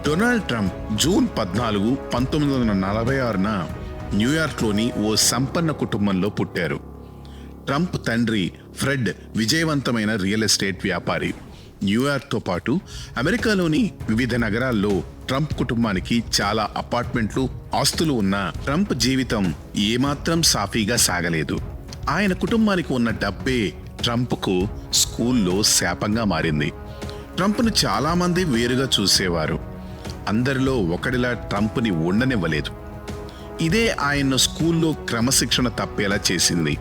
Donald Trump June 14, 1946న న్యూయార్క్లోని ఓ సంపన్న కుటుంబంలో పుట్టారు. ట్రంప్ తండ్రి ఫ్రెడ్ విజయవంతమైన రియల్ ఎస్టేట్ వ్యాపారి. న్యూయార్క్తో పాటు అమెరికాలోని వివిధ నగరాల్లో ట్రంప్ కుటుంబానికి చాలా అపార్ట్మెంట్లు, ఆస్తులు ఉన్న ట్రంప్ జీవితం ఏమాత్రం సాఫీగా సాగలేదు. ఆయన కుటుంబానికి ఉన్న డబ్బే ట్రంప్కు స్కూల్లో శాపంగా మారింది. ట్రంప్ను చాలామంది వేరుగా చూసేవారు. అందరిలో ఒకడిలా ట్రంప్ని ఉండనివ్వలేదు. ఇదే ఆయన్ను స్కూల్లో క్రమశిక్షణ తప్పేలా చేసింది.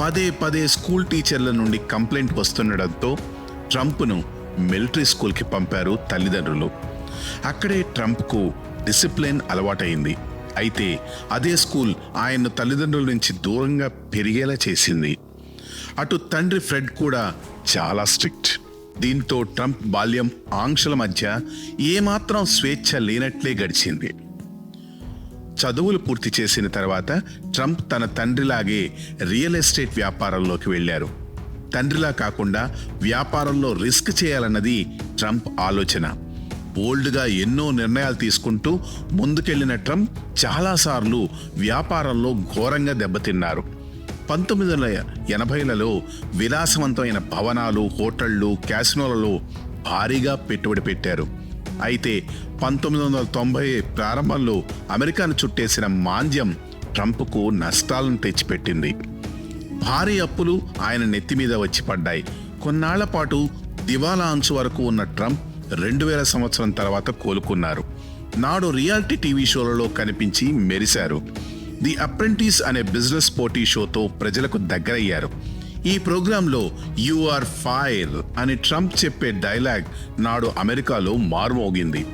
పదే పదే స్కూల్ టీచర్ల నుండి కంప్లైంట్ వస్తుండడంతో ట్రంప్ను మిలిటరీ స్కూల్కి పంపారు తల్లిదండ్రులు. అక్కడే ట్రంప్కు డిసిప్లిన్ అలవాటైంది. అయితే అదే స్కూల్ ఆయన్ను తల్లిదండ్రుల నుంచి దూరంగా పెరిగేలా చేసింది. అటు తండ్రి ఫ్రెడ్ కూడా చాలా స్ట్రిక్ట్. దీంతో ట్రంప్ బాల్యం ఆంక్షల మధ్య ఏమాత్రం స్వేచ్ఛ లేనట్లే గడిచింది. చదువులు పూర్తి చేసిన తర్వాత ట్రంప్ తన తండ్రిలాగే రియల్ ఎస్టేట్ వ్యాపారంలోకి వెళ్ళారు. తండ్రిలా కాకుండా వ్యాపారంలో రిస్క్ చేయాలన్నది ట్రంప్ ఆలోచన. బోల్డ్గా ఎన్నో నిర్ణయాలు తీసుకుంటూ ముందుకెళ్లిన ట్రంప్ చాలాసార్లు వ్యాపారంలో ఘోరంగా దెబ్బతిన్నారు. 1980లలో విలాసవంతమైన భవనాలు, హోటళ్లు, క్యాసినోలలో భారీగా పెట్టుబడి పెట్టారు. అయితే 1990 ప్రారంభంలో అమెరికాను చుట్టేసిన మాంద్యం ట్రంప్కు నష్టాలను తెచ్చిపెట్టింది. భారీ అప్పులు ఆయన నెత్తి మీద వచ్చి పడ్డాయి. కొన్నాళ్ల పాటు దివాలా అంచు వరకు ఉన్న ట్రంప్ 2000 సంవత్సరం తర్వాత కోలుకున్నారు. నాడు రియాలిటీ టీవీ షోలలో కనిపించి మెరిశారు. ది అప్రెంటిస్ అనే బిజినెస్ పోటీ షోతో ప్రజలకు దగ్గరయ్యారు. ఈ ప్రోగ్రాంలో "యు ఆర్ ఫైర్" అని ట్రంప్ చెప్పే డైలాగ్ నాడు అమెరికాలో మారుమోగింది.